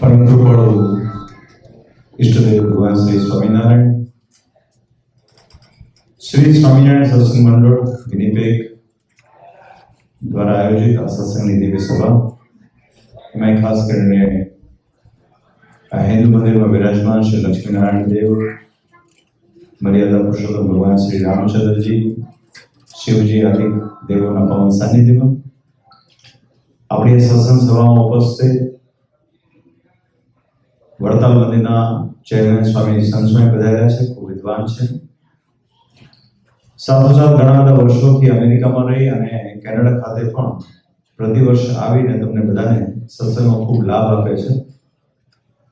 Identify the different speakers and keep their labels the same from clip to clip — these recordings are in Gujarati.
Speaker 1: परम कृपाळु इष्टदेव भगवान श्री स्वामीनारायण, श्री स्वामीनारायण सत्संग मंडळ विनिपेग द्वारा आयोजित આ સત્સંગની દિવ્ય સભા એમાં ખાસ કરીને આ હિન્દુ મંદિરમાં વિરાજમાન શ્રી લક્ષ્મીનારાયણ દેવ, મર્યાદા પુરુષોત્તમ ભગવાન શ્રી રામચંદ્રજી, શિવજી આદિ દેવોના પવન સાનિધ્યમાં આપણી સત્સંગ સભામાં ઉપસ્થિત વડતાલ મંદિરના ચેરમેન સ્વામી સંતસ્વામી પધાર્યા છે, ખૂબ વિદ્વાન છે. સાથોસાથ ઘણા બધા વર્ષોથી અમેરિકામાં રહી અને કેનેડા ખાતે પણ પ્રતિવર્ષ આવીને તમને બધાને સત્સંગનો ખૂબ લાભ આપે છે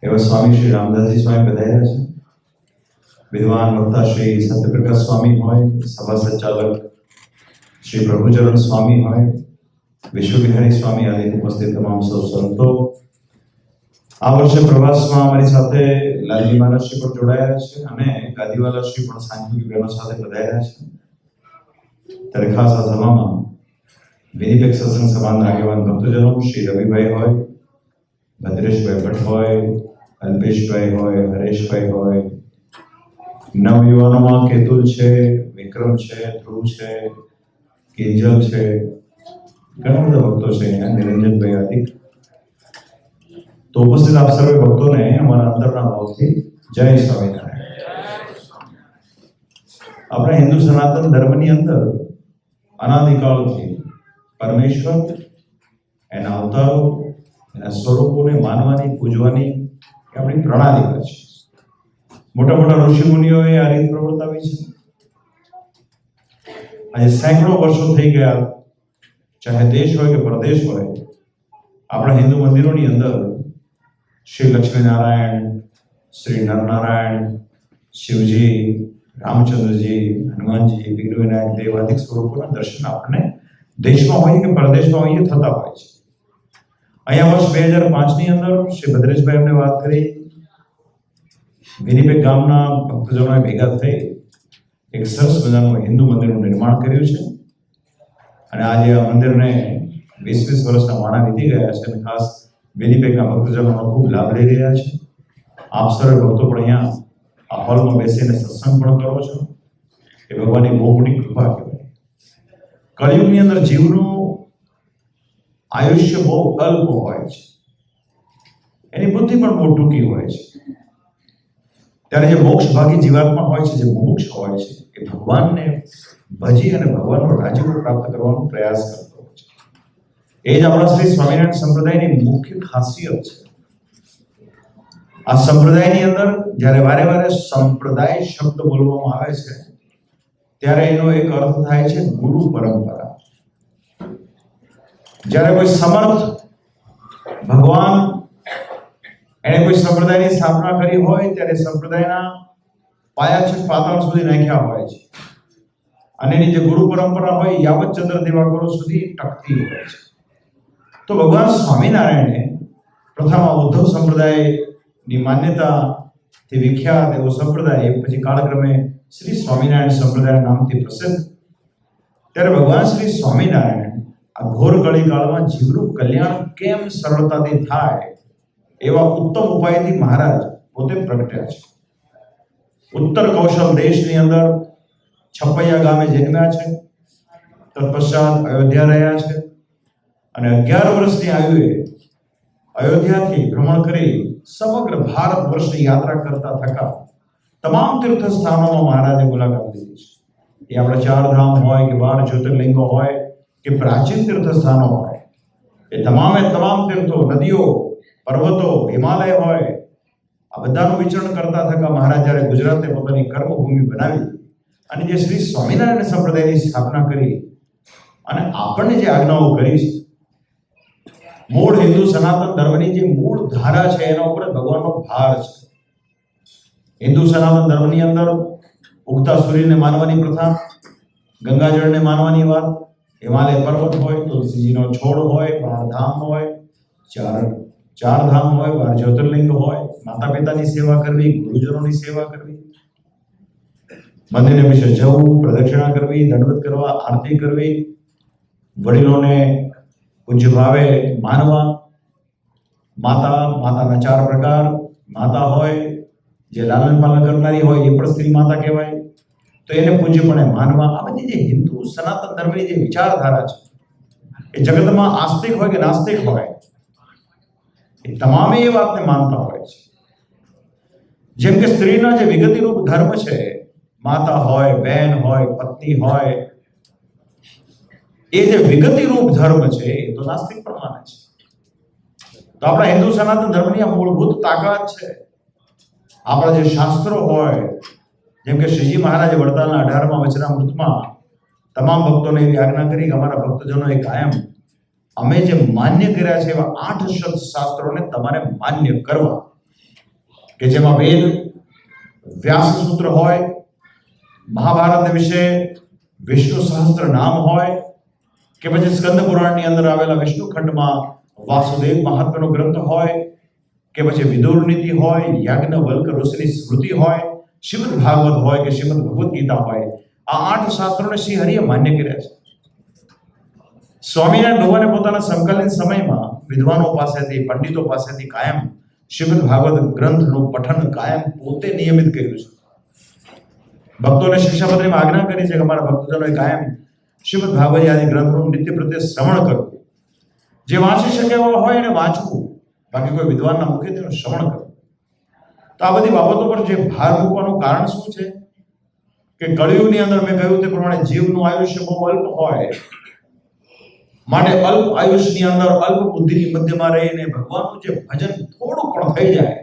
Speaker 1: એવા સ્વામી શ્રી રામદાસજી સ્વામી પધાર્યા છે. વિદ્વાન વક્તા શ્રી સત્યપ્રકાશ સ્વામી હોય, સભા સંચાલક શ્રી પ્રભુચરણ સ્વામી હોય, વિશ્વવિહારી સ્વામી આદિ ઉપસ્થિત તમામ સૌ સંતો. આ વર્ષે પ્રવાસમાં અમારી સાથે લાલજી મહારાજશ્રી પણ જોડાયા છે અને ગાદીવાલાશ્રી પણ સાંજની બહેનો સાથે પધાર્યા છે. ત્યારે ખાસ આ સભામાં વિનિપેગ સત્સંગ સભાના આગેવાન ભક્તજનો શ્રી રવિભાઈ હોય, ભદ્રેશભાઈ ભટ્ટ હોય, અલ્પેશભાઈ હોય, હરેશભાઈ હોય, નવયુવાનોમાં કેતુલ છે, વિક્રમ છે, ધ્રુવ છે, કિંજલ છે, ઘણા બધા ભક્તો છે, નિરંજનભાઈ આદિ. તો ઉપસ્થિત આપ સર્વે ભક્તોને અમારા અંતરના ભાવથી જય સ્વામિનારાયણ. આપણા હિન્દુ સનાતન ધર્મની અંદર અનાદિકાળથી પરમેશ્વર, એના અવતારો, એના સ્વરૂપોને માનવાની, પૂજવાની એ આપણી પ્રણાલી છે. મોટા મોટા ઋષિ મુનિઓએ આ રીત પ્રવર્તાવી છે. આજે સેંકડો વર્ષો થઈ ગયા, ચાહે દેશ હોય કે પ્રદેશ હોય, આપણા હિન્દુ મંદિરોની અંદર શ્રી લક્ષ્મીનારાયણ, શ્રી નરનારાયણ, શિવજી, રામચંદ્રજી, હનુમાનજી, વિઘ્ન વિનાયક દેવ આદિ સ્વરૂપોના દર્શન આપણને દેશમાં હોય કે પ્રદેશમાં હોય થતા હોય છે. અહીંયા વર્ષ 2005ની અંદર શ્રી ભદ્રેશભાઈ અમને વાત કરી, વિનિપેગ ગામના ભક્તજનોએ ભેગા થઈ એક સરસ મજાનું હિન્દુ મંદિરનું નિર્માણ કર્યું છે અને આજે આ મંદિરને 20 વર્ષના વાણા વીતી ગયા છે અને ખાસ વિનિપેગના ભક્તજનોનો ખૂબ લાભ લઈ રહ્યા છે. આપ સર્વે ભક્તો પણ અહીંયા આ હોલમાં બેસીને સત્સંગ પણ કરો છો એ ભગવાનની બહુ મોટી કૃપા કહેવાય. કળિયુગની અંદર જીવનું આયુષ્ય બહુ અલ્પ હોય છે, એની બુદ્ધિ પણ બહુ ટૂંકી હોય છે. ત્યારે જે મોક્ષ ભાગી જીવાત્મા હોય છે, જે મુમુક્ષ હોય છે, એ ભગવાનને ભજી અને ભગવાનનો રાજ્ય પ્રાપ્ત કરવાનો પ્રયાસ કરતો હોય છે. એ જ આપણા શ્રી સ્વામિનારાયણ સંપ્રદાયની મુખ્ય ખાસિયત છે. આ સંપ્રદાયની અંદર જ્યારે વારે વારે સંપ્રદાય શબ્દ બોલવામાં આવે છે ત્યારે એનો એક અર્થ થાય છે ગુરુ પરંપરા. જ્યારે કોઈ સમર્થ ભગવાન એણે કોઈ સંપ્રદાયની સ્થાપના કરી હોય ત્યારે સંપ્રદાયના પાયા છેક પાતાળ સુધી નાખ્યા હોય છે અને એની જે ગુરુ પરંપરા હોય યાવત ચંદ્ર દેવાકરો સુધી ટકતી હોય છે. તો ભગવાન સ્વામિનારાયણે પ્રથમ ઉદ્ધવ સંપ્રદાયની માન્યતાથી વિખ્યાત એવો સંપ્રદાય, પછી કાળક્રમે શ્રી સ્વામિનારાયણ સંપ્રદાય નામથી પ્રસિદ્ધ. ત્યારે ભગવાન શ્રી સ્વામિનારાયણ આ ઘોર કળીકાળમાં જીવનું કલ્યાણ કેમ સરળતાથી થાય એવા ઉત્તમ ઉપાયથી મહારાજ પોતે પ્રગટ્યા છે. ઉત્તર કૌશલ દેશની અંદર છપૈયા ગામે જન્મ્યા છે, તત્પશ્ચાત અયોધ્યા રહ્યા છે અને 11 વર્ષની આયુએ અયોધ્યાથી ભ્રમણ કરી સમગ્ર ભારત વર્ષની યાત્રા કરતા થકા તમામ તીર્થ સ્થાનોમાં મહારાજે મુલાકાત લીધી છે. એ આપણા 4 ધામ હોય કે 12 જ્યોતિર્લિંગો હોય કે પ્રાચીન તીર્થ સ્થાનો હોય, એ તમામે તમામ તીર્થો, નદીઓ, પર્વતો, હિમાલય હોય, આ બધાનું વિચરણ કરતા થકા મહારાજ જ્યારે ગુજરાતને પોતાની કર્મભૂમિ બનાવી અને જે શ્રી સ્વામિનારાયણ સંપ્રદાયની સ્થાપના કરી અને આપણને જે આજ્ઞાઓ કરી છે, મૂળ હિન્દુ સનાતન ધર્મની જે મૂળ ધારા છે એના ઉપર ભગવાનનો ભાર છે. હિન્દુ સનાતન ધર્મની અંદર ઉગતા સૂર્યને માનવાની પ્રથા, ગંગાજળને માનવાની વાત, હિમાલય પર્વત હોય, તુલસીજીનો છોડ હોય, 12 ધામ હોય, ચાર ધામ હોય, 12 જ્યોતિર્લિંગ હોય, માતા પિતાની સેવા કરવી, ગુરુજનોની સેવા કરવી, મંદિરને વિશે જવું, પ્રદક્ષિણા કરવી, દંડવત કરવા, આરતી કરવી, વડીલોને પૂજ્ય ભાવે માનવા, માતાના 4 કરનારી હોય એ પણ સ્ત્રી માતા કહેવાય, તો એને પૂજ્યપણે માનવા. આ બધી જે હિન્દુ સનાતન ધર્મની જે વિચારધારા છે એ જગતમાં આસ્તિક હોય કે નાસ્તિક હોય એ તમામે એ વાતને માનતા હોય છે. જેમ કે સ્ત્રીના જે વિગતિ રૂપ ધર્મ છે, માતા હોય, બહેન હોય, પત્ની હોય, એ જે વિગતિ રૂપ ધર્મ છે એ તો નાસ્તિક પણ માને છે. તો આપણા હિન્દુ સનાતન ધર્મની આ મૂળભૂત તાકાત છે. આપણા જે શાસ્ત્રો હોય, જેમ કે શ્રીજી મહારાજે વડતાલના 18મા વચનામૃતમાં તમામ ભક્તોને એવી આજ્ઞા કરી કે અમારા ભક્તજનોએ કાયમ અમે જે માન્ય કર્યા છે એવા 8 શબ્દ શાસ્ત્રોને તમારે માન્ય કરવા, કે જેમાં વેદ, વ્યાસ સૂત્ર હોય, મહાભારત વિશે વિષ્ણુ સહસ્ત્ર નામ હોય, કે પછી સ્કંદ પુરાણની અંદર આવેલા વિષ્ણુ ખંડમાં વાસુદેવ મહાત્મ્યનો ગ્રંથ હોય, કે પછી વિદુર નીતિ હોય, યાજ્ઞવલ્ક ઋષિની સ્મૃતિ હોય, શ્રીમદ ભાગવત હોય કે શ્રીમદ ભગવદ ગીતા હોય, આ 8 શાસ્ત્રોને શ્રી હરિએ માન્ય કર્યા છે. સ્વામિનારાયણ ભગવાને પોતાના સમકાલીન સમયમાં વિદ્વાનો પાસેથી, પંડિતો પાસેથી કાયમ શ્રીમદ ભાગવત ગ્રંથનું પઠન કાયમ પોતે નિયમિત કર્યું છે. ભક્તોને શિક્ષાપત્રીમાં આજ્ઞા કરી છે કે અમારા ભક્તજનોએ કાયમ શ્રીમદ ભાગવત આદિ ગ્રંથોનું નિત્ય પ્રત્યે શ્રવણ કરવું. જે વાંચી શકે એવા હોય એને વાંચવું, બાકી કોઈ વિદ્વાનના મુખે તેનું શ્રવણ કરવું. તો આ બધી બાબતો પર જે ભાર મૂકવાનું કારણ શું છે કે કળિયુગની અંદર મેં કહ્યું તે પ્રમાણે જીવનું આયુષ્ય બહુ અલ્પ હોય, માટે અલ્પ આયુષ્યની અંદર અલ્પ બુદ્ધિની મધ્યમાં રહીને ભગવાનનું જે ભજન થોડું પણ થઈ જાય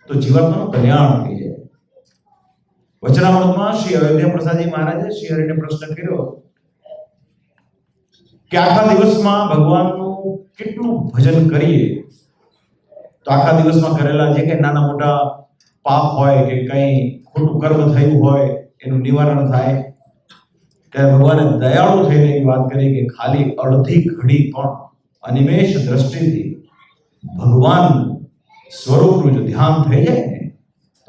Speaker 1: તો જીવાત્માનું કલ્યાણ થઈ જાય. વચનામૃતમાં શ્રી અયોધ્યા પ્રસાદજી મહારાજે શ્રી હરિને પ્રશ્ન કર્યો કે આખા દિવસમાં ભગવાનનું કેટલું ભજન કરીએ તો આખા દિવસમાં કરેલા જે કંઈ નાના મોટા પાપ હોય કે કંઈ ખોટું કર્મ થયું હોય એનું નિવારણ થાય. ત્યારે ભગવાને દયાળુ થઈને એવી વાત કરી કે ખાલી અડધી ઘડી પણ અનિમેષ દ્રષ્ટિથી ભગવાન સ્વરૂપનું જો ધ્યાન થઈ જાય ને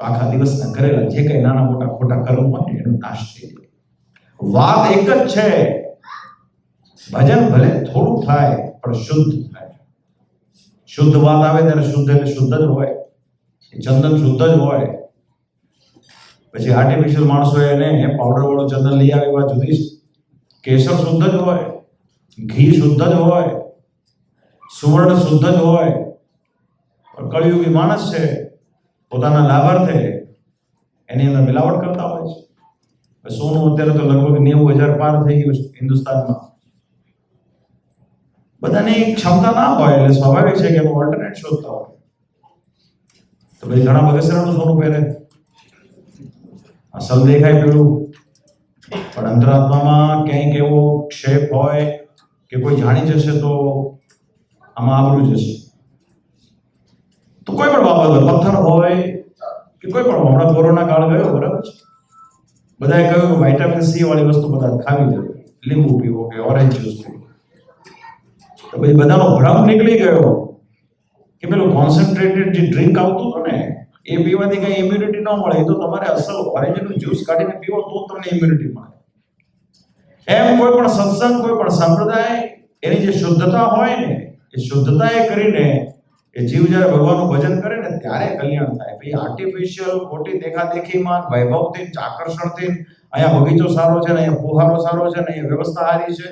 Speaker 1: તો આખા દિવસના કરેલા જે કંઈ નાના મોટા ખોટા કર્મ હોય ને એનો નાશ થઈ જાય. વાત એક જ છે, ભજન ભલે થોડું થાય પણ શુદ્ધ થાય. શુદ્ધ વાત આવે ત્યારે શુદ્ધ એટલે શુદ્ધ જ હોય. ચંદન શુદ્ધ જ હોય. પછી આર્ટિફિશિયલ માણસો એને પાવડર વાળું ચંદન લઈ આવે એવા જુદી. કેસર શુદ્ધ જ હોય, ઘી શુદ્ધ જ હોય, સુવર્ણ શુદ્ધ જ હોય. પણ કળિયુગી માણસ છે, પોતાના લાભાર્થે એની અંદર મિલાવટ કરતા હોય છે. સોનું અત્યારે તો લગભગ 90,000 પાર થઈ ગયું છે હિન્દુસ્તાનમાં. બધાની ક્ષમતા ના હોય એટલે સ્વાભાવિક છે કે એનું ઓલ્ટરનેટ શોધતા હોય. તો ભાઈ ઘણા બગસરાનું સોનું પહેરે, અસલ દેખાય પેલું, પણ અંતરાત્મામાં ક્યાંક એવો ક્ષેપ હોય કે કોઈ જાણી જશે તો આમાં આબરૂ જશે. તો કોઈ પણ બાબત, પથ્થર હોય કે કોઈ પણ, હમણાં કોરોના કાળ ગયો બરાબર છે, બધાએ કહ્યું કે વિટામિન સી વાળી વસ્તુ બધા ખાવી જોઈએ, લીંબુ પીવો કે ઓરેન્જ જ્યુસ પીવો. તો પછી બધાનો ભ્રમ નીકળી ગયો કે પેલું કોન્સન્ટ્રેટેડ જે ડ્રિંક આવતું હતું ને એ પીવાથી કઈ ઇમ્યુનિટી ન મળે. એ તો તમારે અસલ ઓરેન્જનું જ્યુસ કાઢીને પીવો તો તમને ઇમ્યુનિટી મળે. એમ કોઈ પણ સત્સંગ, કોઈ પણ સંપ્રદાય એની જે શુદ્ધતા હોય ને એ શુદ્ધતા એ કરીને એ જીવ જ્યારે ભગવાનનું ભજન કરે ને ત્યારે કલ્યાણ થાય. ભાઈ આર્ટિફિશિયલ ખોટી દેખાદેખીમાં, વૈભવથી, આકર્ષણથી, અહીંયા બગીચો સારો છે ને, અહીંયા ફુહારો સારો છે ને, અહીંયા વ્યવસ્થા સારી છે,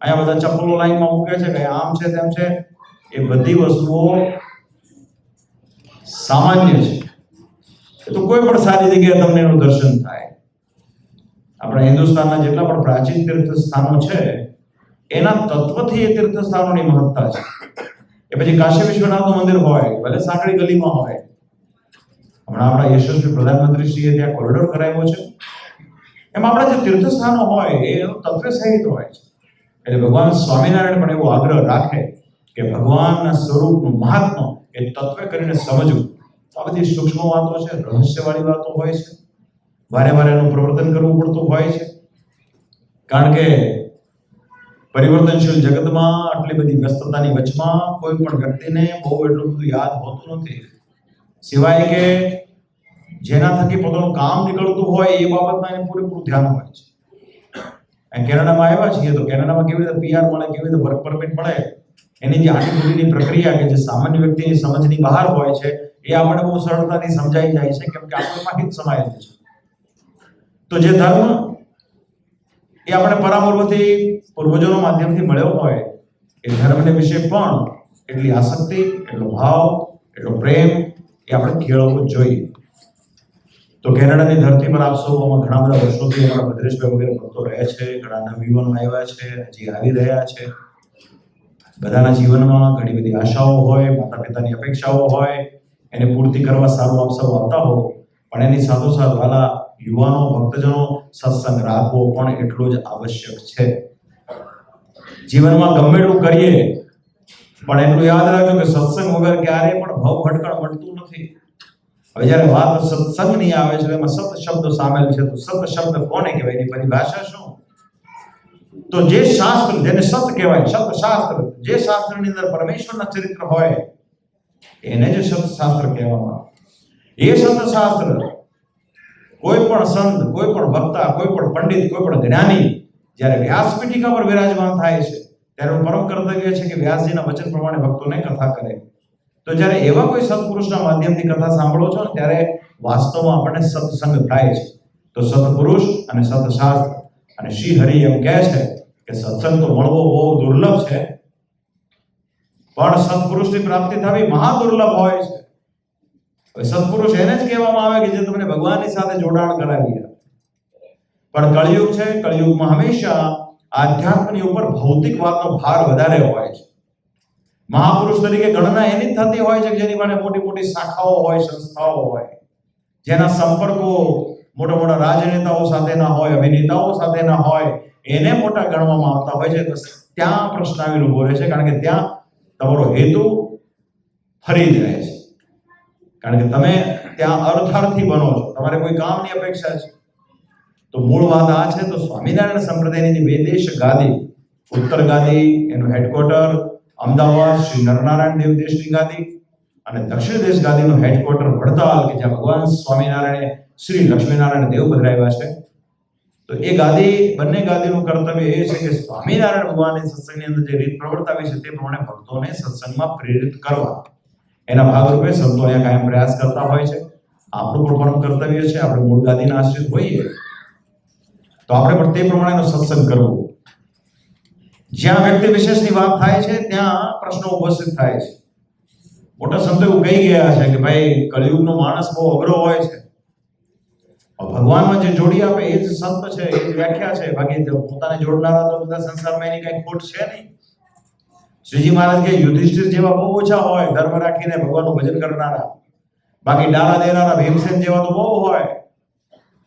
Speaker 1: અહીંયા બધા ચપ્પલો લાઈનમાં મૂકે છે કે આમ છે તેમ છે, એ બધી વસ્તુઓ સામાન્ય છે. તો કોઈ પણ સારી જગ્યાએ તમને એનું દર્શન થાય. આપણા હિન્દુસ્તાનના જેટલા પણ પ્રાચીન તીર્થ સ્થાનો છે એના તત્વથી એ તીર્થ સ્થાનોની મહત્તા છે. એ પછી કાશી વિશ્વનાથનું મંદિર હોય, ભલે સાંકડી ગલીમાં હોય. હમણાં આપણા યશસ્વી પ્રધાનમંત્રીશ્રીએ ત્યાં કોરિડોર કરાવ્યો છે. એમ આપણા જે તીર્થ સ્થાનો હોય એ તત્વ સહિત હોય છે. એટલે ભગવાન સ્વામિનારાયણ પણ એવો આગ્રહ રાખે કે ભગવાનના સ્વરૂપનું મહાત્મ્ય એ તત્વ કરીને સમજવું. આ બધી સૂક્ષ્મ વાતો છે, રહસ્યવાળી વાતો હોય છે. વારે વારે એનું પ્રવર્તન કરવું પડતું હોય છે, કારણ કે પરિવર્તનશીલ જગતમાં આટલી બધી વ્યસ્તતાની વચમાં કોઈ પણ વ્યક્તિને બહુ એટલું બધું યાદ હોતું નથી, સિવાય કે જેના થકી પોતાનું કામ નીકળતું હોય એ બાબતમાં એને પૂરેપૂરું ધ્યાન હોય છે. કેનેડામાં આવ્યા છીએ તો કેનેડામાં કેવી રીતે PR મળે, કેવી રીતે વર્ક પરમિટ મળે, એની જે આટીમૂટીની પ્રક્રિયા કે જે સામાન્ય વ્યક્તિની સમજની બહાર હોય છે એ આપણે બહુ સરળતાથી સમજાઈ જાય છે, કેમ કે આપણમાં હિત સમાયેલું છે. તો જે ધર્મ એ આપણે પરાપૂર્વથી પૂર્વજોના માધ્યમથી મળ્યો હોય, એ ધર્મને વિશે પણ એટલી આસક્તિ, એટલો ભાવ, એટલો પ્રેમ એ આપણે કેળવવો જોઈએ. તો કેનેડાની ધરતી પર આપ સૌ ઘણા બધા વર્ષોથી અમારા ભદ્રેશભાઈ વગેરે ભક્તો રહે છે, ઘણા નવયુવાનો આવ્યા છે, હજી આવી રહ્યા છે. બધાના જીવનમાં ઘણી બધી આશાઓ હોય, માતા પિતાની અપેક્ષાઓ હોય, એને પૂર્તિ કરવા સારું આપ સૌ આવતા હો. પણ એની સાથોસાથ વાલા યુવાનો, ભક્તજનો, સત્સંગ રાખવો પણ એટલો જ આવશ્યક છે. જીવનમાં ગમે એટલું કરીએ પણ એટલું યાદ રાખજો કે સત્સંગ વગર ક્યારેય પણ ભવ ભટકણ મળતું નથી. હવે જ્યારે વાત સત્સંગની આવે છે, એમાં સત શબ્દ સામેલ છે. તો સત શબ્દ કોને કહેવાય, એની પરિભાષા શું? તો જે શાસ્ત્ર, જેને સત કહેવાય, સત શાસ્ત્ર, જે શાસ્ત્રની અંદર પરમેશ્વરના ચરિત્ર હોય એને જ સત શાસ્ત્ર કહેવામાં આવે. એ સત શાસ્ત્ર કોઈ પણ સંત, કોઈ પણ વક્તા, કોઈ પણ પંડિત, કોઈ પણ જ્ઞાની જ્યારે વ્યાસપીઠિકા પર વિરાજમાન થાય છે ત્યારે પરમ કર્તવ્ય છે કે વ્યાસજીના વચન પ્રમાણે ભક્તોને કથા કરે. તો જ્યારે એવા કોઈ સત્પુરુષના માધ્યમથી કથા સાંભળો છો ને ત્યારે વાસ્તવમાં આપણને સત્સંગ થાય છે. તો સત્પુરુષ અને સત્શાસ્ત્ર, અને શ્રી હરિ એમ કહે છે કે સત્સંગ તો મળવો બહુ દુર્લભ છે, પણ સત્પુરુષની પ્રાપ્તિ થવી મહા દુર્લભ હોય છે. સત્પુરુષ એને જ કહેવામાં આવે કે જે તમને ભગવાનની સાથે જોડાણ કરાવી. પણ કળિયુગ છે, કળિયુગમાં હંમેશા આધ્યાત્મની ઉપર ભૌતિક વાતનો ભાર વધારે હોય છે. મહાપુરુષ તરીકે ગણના એની જ થતી હોય છે કે જેની પાસે મોટી મોટી શાખાઓ હોય, સંસ્થાઓ હોય, જેના સંપર્કો મોટા મોટા રાજનેતાઓ સાથેના હોય, અભિનેતાઓ સાથેના હોય, એને મોટા ગણવામાં આવતા હોય છે. ત્યાં પ્રશ્ન આવીને ઉભો રહે છે, કારણ કે ત્યાં તમારો હેતુ ફરી જાય છે, કારણ કે તમે ત્યાં અર્થાર્થી બનો છો, તમારે કોઈ કામની અપેક્ષા છે. તો મૂળ વાત આ છે. તો સ્વામિનારાયણ સંપ્રદાયની બે દેશ ગાદી, ઉત્તર ગાદી એનું હેડક્વાર્ટર અમદાવાદ શ્રી નરનારાયણ દેવ દેશની ગાદી, અને દક્ષિણ દેશ ગાદીનું હેડક્વાર્ટર વડતાલ, કે જ્યાં ભગવાન સ્વામિનારાયણે શ્રી લક્ષ્મીનારાયણ દેવ પધરાવ્યા છે. તો એ ગાદી, બંને ગાદીનું કર્તવ્ય એ છે કે સ્વામિનારાયણ ભગવાનની સત્સંગની અંદર જે રીત પ્રવર્તાવી છે તે પ્રમાણે ભક્તોને સત્સંગમાં પ્રેરિત કરવા. એના ભાગરૂપે સંતો અહીંયા કાયમ પ્રયાસ કરતા હોય છે. આપણું પણ પરમ કર્તવ્ય છે, આપણે મૂળ ગાદીના આશ્રિત હોઈએ તો આપણે પણ તે પ્રમાણેનો સત્સંગ કરવો. જ્યાં વ્યક્તિ વિશેષની વાત થાય છે ત્યાં પ્રશ્નો ઉપસ્થિત થાય છે. મોટા સંતો એવું કહી ગયા છે કે ભાઈ કળિયુગનો માણસ બહુ અઘરો હોય છે, ભગવાનમાં જે જોડી આપે એ જ સંત છે, એ જ વ્યાખ્યા છે. બાકી પોતાને જોડનારા તો બધા સંસારમાં એની કઈ ખોટ છે નહીં. શ્રીજી મહારાજ કે યુધિષ્ઠિર જેવા બહુ ઓછા હોય ધર્મ રાખીને ભગવાનનું ભજન કરનારા, બાકી ડારા દેનારા ભીમસેન જેવા તો બહુ હોય.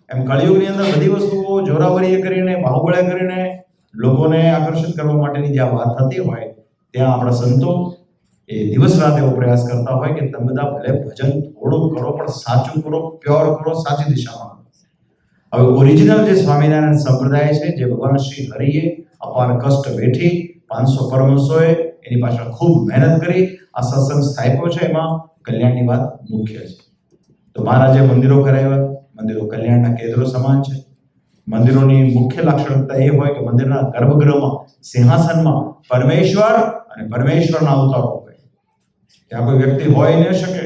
Speaker 1: એમ કળિયુગની અંદર બધી વસ્તુઓ જોરાવરીએ કરીને, બાહુબળે કરીને લોકોને આકર્ષિત કરવા માટેની જે વાત થતી હોય ત્યાં આપણા સંતો એ દિવસ રાત એવો પ્રયાસ કરતા હોય કે તમે બધા ભલે ભજન થોડું કરો પણ સાચું કરો, પ્યોર કરો, સાચી દિશામાં. હવે ઓરિજિનલ જે સ્વામિનારાયણ સંપ્રદાય છે, જે ભગવાન શ્રી હરિએ અપાર કષ્ટ વેઠી 500 પરમહંસોએ એની પાછળ ખૂબ મહેનત કરી આ સત્સંગ સ્થાપ્યો છે, એમાં કલ્યાણની વાત મુખ્ય છે. તો મહારાજે મંદિરો કરાવ્યા, મંદિરો કલ્યાણના કેન્દ્રો સમાન છે. મંદિરોની મુખ્ય લાક્ષણિકતા એ હોય કે મંદિરના ગર્ભગૃહમાં, સિંહાસનમાં પરમેશ્વર અને પરમેશ્વરના અવતારો હોય. ત્યાં કોઈ વ્યક્તિ હોય ન શકે.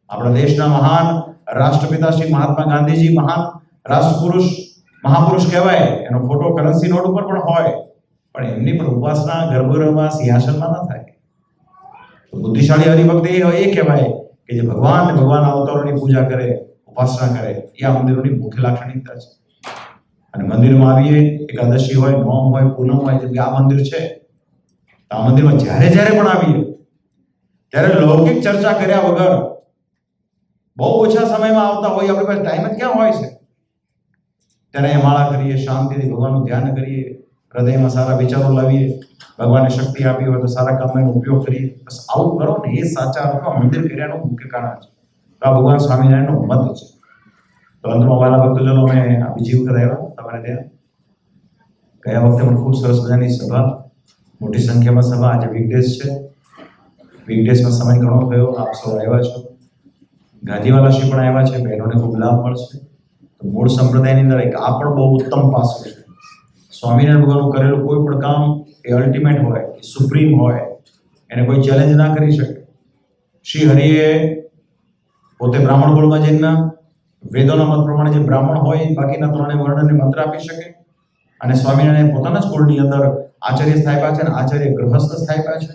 Speaker 1: આપણા દેશના મહાન રાષ્ટ્રપિતા શ્રી મહાત્મા ગાંધીજી મહાન રાષ્ટ્રપુરુષ, મહાપુરુષ કહેવાય. એનો ફોટો કરન્સી નોટ ઉપર પણ હોય, પણ એમની પણ ઉપાસના ગર્ભગૃહમાં, સિંહાસનમાં ન થાય. તો બુદ્ધિશાળી હરિભક્ત એ કહેવાય કે જે ભગવાન અને ભગવાનના અવતારોની પૂજા કરે, ઉપાસના કરે. એ આ મંદિરોની મુખ્ય લાક્ષણિકતા છે. અને મંદિરમાં આવીએ, એકાદશી હોય, નોમ હોય, પૂનમ હોય, જેમ કે આ મંદિર છે, તો આ મંદિરમાં જ્યારે પણ આવીએ ત્યારે લૌકિક ચર્ચા કર્યા વગર, બહુ ઓછા સમયમાં આવતા હોય, આપણી પાસે ટાઈમ જ ક્યાં હોય છે, ત્યારે એ માળા કરીએ, શાંતિથી ભગવાનનું ધ્યાન કરીએ, હૃદયમાં સારા વિચારો લાવીએ, ભગવાનને શક્તિ આપી હોય તો સારા કામનો એનો ઉપયોગ કરીએ. બસ આવું કરો ને, એ સાચા અર્થમાં મંદિર કર્યાનું મુખ્ય કારણ છે. તો આ ભગવાન સ્વામિનારાયણનો મત છે. તો અંતમાં વાલા ભક્તજનો, અમે આ બીજી વખત આવ્યા તમારે ત્યાં. ગયા વખતે પણ ખૂબ સરસ મજાની સભા, મોટી સંખ્યામાં સભા. આજે વીકડેઝ છે, વીકડેઝમાં સમય ઘણો થયો, આપ સૌ આવ્યા છો. ગાદીવાલા શ્રી પણ આવ્યા છે, બહેનોને ખૂબ લાભ મળશે. તો મૂળ સંપ્રદાયની અંદર એક આ પણ બહુ ઉત્તમ પાસું છે. સ્વામિનારાયણ ભગવાનનું કરેલું કોઈ પણ કામ એ અલ્ટિમેટ હોય, એ સુપ્રીમ હોય, એને કોઈ ચેલેન્જ ના કરી શકે. શ્રી હરિએ પોતે બ્રાહ્મણ કુળમાં જન્મ્યા. વેદોના મત પ્રમાણે જે બ્રાહ્મણ હોય બાકીના ત્રણેય વર્ણને મંત્ર આપી શકે. અને સ્વામિનારાયણ પોતાના જ કુળની અંદર આચાર્ય સ્થાપ્યા છે અને આચાર્ય ગ્રહસ્થ સ્થાપ્યા છે.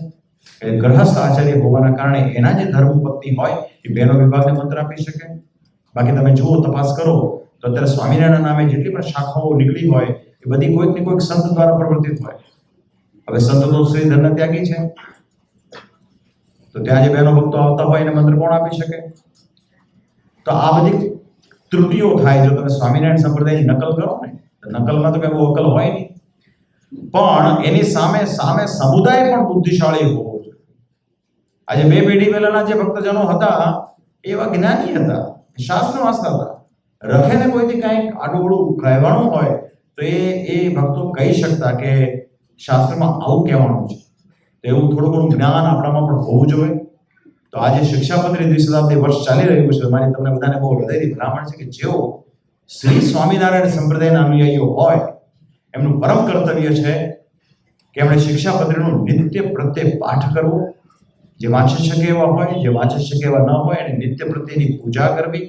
Speaker 1: એટલે ગ્રહસ્થ આચાર્ય હોવાના કારણે એના જે ધર્મપત્ની હોય એ બેનો વિભાગને મંત્ર આપી શકે. બાકી તમે જુઓ, તપાસ કરો તો અત્યારે સ્વામિનારાયણ નામે જેટલી પણ શાખાઓ નીકળી હોય એ બધી કોઈક ને કોઈક સંત દ્વારા પ્રવર્તિત હોય. હવે સંત તો શ્રી ધર્મ ત્યાગી છે, તો ત્યાં જે બહેનો ભક્તો આવતા હોય એને મંત્ર કોણ આપી શકે? તો આ બધી ત્રુટિઓ થાય જો તમે સ્વામિનારાયણ સંપ્રદાયની નકલ કરો ને. નકલમાં તો કઈ બહુ અકલ હોય નહીં, પણ એની સામે સમુદાય પણ બુદ્ધિશાળી હોવો જોઈએ. આજે 2 પેઢી પહેલાના જે ભક્તજનો હતા એવા જ્ઞાની હતા, શાસ્ત્ર વાંચતા હતા. રખેને કોઈથી કંઈક આડું કહેવાનું હોય તો એ ભક્તો કહી શકતા કે શાસ્ત્રમાં આવું કહેવાનું છે. તો એવું થોડું ઘણું જ્ઞાન આપણામાં પણ હોવું જોઈએ. તો આજે શિક્ષાપત્રી દ્વિશતાબ્દી વર્ષ ચાલી રહ્યું છે. મારી તમને બધાને બહુ હૃદયથી ભલામણ છે કે જેઓ શ્રી સ્વામિનારાયણ સંપ્રદાયના અનુયાયીઓ હોય એમનું પરમ કર્તવ્ય છે કે એમણે શિક્ષાપત્રીનું નિત્ય પ્રત્યે પાઠ કરવો. જે વાંચી શકે એવા હોય, જે વાંચી શકે એવા ન હોય એને નિત્ય પ્રત્યેની પૂજા કરવી.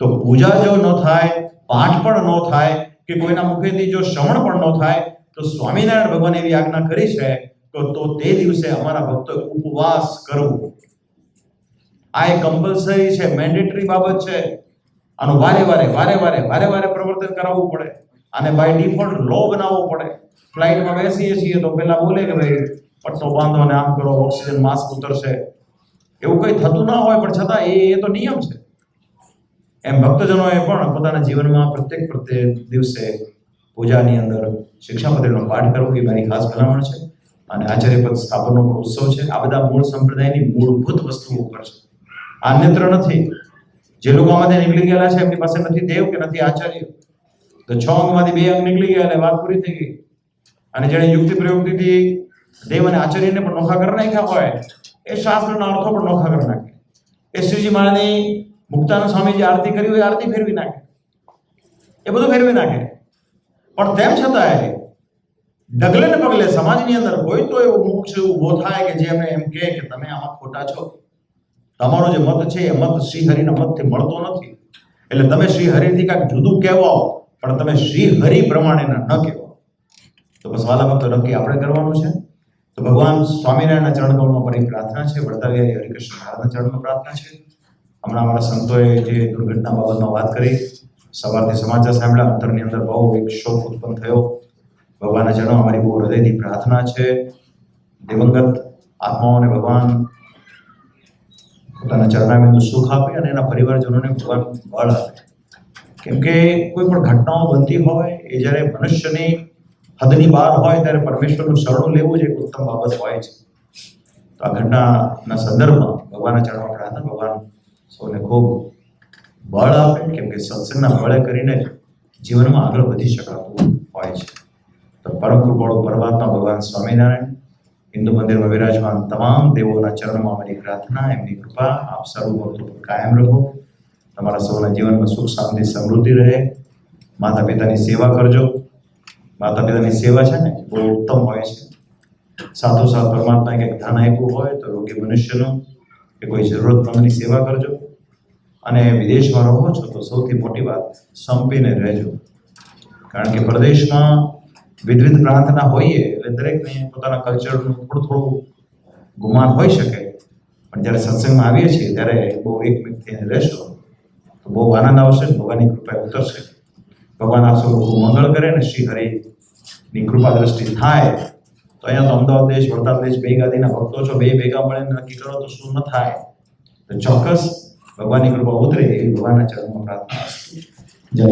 Speaker 1: તો પૂજા જો ન થાય, પાઠ પણ ન થાય કે કોઈના મુખેથી જો શ્રવણ પણ ન થાય તો સ્વામિનારાયણ ભગવાને એવી આજ્ઞા કરી છે તો તે દિવસે અમારા ભક્તોએ ઉપવાસ કરવો. આ એક કમ્પલસરી છે, મેન્ડેટરી બાબત છે. આનું વારે વારે પ્રવર્તન કરાવવું પડે. આને બાય ડિફોલ્ટ લો બનાવવો પડે. ફ્લાઇટમાં બેસીએ છીએ તો પેલા બોલે કે ભાઈ પટ્ટો બાંધો ને આમ કરો, ઓક્સિજન માસ્ક ઉતરશે. એવું કંઈ થતું ના હોય પણ છતાં એ તો નિયમ છે. એમ ભક્તજનોએ પણ પોતાના જીવનમાં પ્રત્યેક દિવસે પૂજાની અંદર શિક્ષાપત્રીનો પાઠ કરવો એ મારી ખાસ ભલામણ છે. અને આચાર્યપદ સ્થાપનનો ઉત્સવ છે. આ બધા મૂળ સંપ્રદાયની મૂળભૂત વસ્તુઓ ઉપર છે, અન્યત્ર નથી. જે લોકો આમાંથી નીકળી ગયેલા છે એમની પાસે નથી દેવ કે નથી આચાર્ય. તો 6 અંગમાંથી 2 અંગ નીકળી ગયા એટલે વાત પૂરી થઈ ગઈ. અને જેણે યુક્તિ પ્રયુક્તિથી દેવ અને આચાર્યને પણ નોખા કરી નાખ્યા હોય એ શાસ્ત્રના અર્થો પણ નોખા કરી નાખે. એ શ્રીજી મહારાજની મુક્તાનંદ સ્વામી જે આરતી કરી હોય આરતી ફેરવી નાખે, એ બધું ફેરવી નાખે. પણ તેમ છતાંય ડગલે ને પગલે સમાજની અંદર કોઈ તો એવો મુખ ઉભો થાય કે જે એમને એમ કહે કે તમે આમાં ખોટા છો. તમારો જે મત છે એ મત શ્રી હરિના મતથી મળતો નથી. એટલે તમે શ્રી હરિથી કાંઈક જુદું કહેવાઓ પણ તમે શ્રી હરિ પ્રમાણેના ન કહેવાઓ. તો બસ વાલા ભક્તો નક્કી આપણે કરવાનું છે. તો ભગવાન સ્વામિનારાયણના ચરણકમળમાં મારી પ્રાર્થના છે, વડતાલ હરિકૃષ્ણ મહારાજના ચરણમાં પ્રાર્થના છે. હમણાં અમારા સંતોએ જે દુર્ઘટના બાબતમાં વાત કરી, સવારથી સમાચાર સાંભળ્યા, અંતરની અંદર બહુ એક શોક ઉત્પન્ન થયો. ભગવાનના ચરણમાં અમારી બહુ હૃદયથી પ્રાર્થના છે. દિવંગત આત્માઓને ભગવાન પોતાના ચરણામૃતનું સુખ આપે અને એના પરિવારજનોને ભગવાન બળ આપે. કેમ કે કોઈ પણ ઘટનાઓ બનતી હોય એ જ્યારે મનુષ્યની હદની બહાર હોય ત્યારે પરમેશ્વરનું શરણું લેવું જ એક ઉત્તમ બાબત હોય છે. તો આ ઘટનાના સંદર્ભમાં ભગવાનના ચરણમાં પ્રાર્થના, ભગવાન સૌને ખૂબ બળ આપે. કેમ કે સત્સંગના બળે કરીને જીવનમાં આગળ વધી શકાતું હોય છે. તો પરમ કૃપાળુ પરમાત્મા ભગવાન સ્વામિનારાયણ, હિન્દુ મંદિરમાં વિરાજમાન તમામ દેવોના ચરણમાં અમારી પ્રાર્થના, એમની કૃપા આપ સર્વ ભક્તો પર કાયમ રહો. તમારા સૌના જીવનમાં સુખ શાંતિ સમૃદ્ધિ રહે. માતા પિતાની સેવા કરજો. માતા પિતાની સેવા છે ને બહુ ઉત્તમ હોય છે. સાથોસાથ પરમાત્માએ કંઈક ધન આપ્યું હોય તો રોગી મનુષ્યનું કે કોઈ જરૂરતમંદની સેવા કરજો. અને વિદેશમાં રહો છો તો સૌથી મોટી વાત સંપીને રહેજો. કારણ કે પ્રદેશમાં વિવિધ પ્રાંતના હોઈએ એટલે દરેકને પોતાના કલ્ચરનું થોડું ગુમાન હોઈ શકે. પણ જ્યારે સત્સંગમાં આવીએ છીએ ત્યારે બહુ એકમેક થઈને રહેશો તો બહુ આનંદ આવશે. ભગવાનની કૃપા ઉતરશે. ભગવાન આપ સૌ મંગળ કરે ને શ્રી હરિની કૃપા દ્રષ્ટિ થાય. તો અહીંયા તો અમદાવાદ દેશ, વડતાલ દેશ બે ગાદીના ભક્તો છો, બે ભેગા મળીને નક્કી કરો તો શું ન થાય. તો ચોક્કસ ભગવાનની કૃપા ઉતરે એવી ભગવાનના ચરણમાં પ્રાર્થના. જય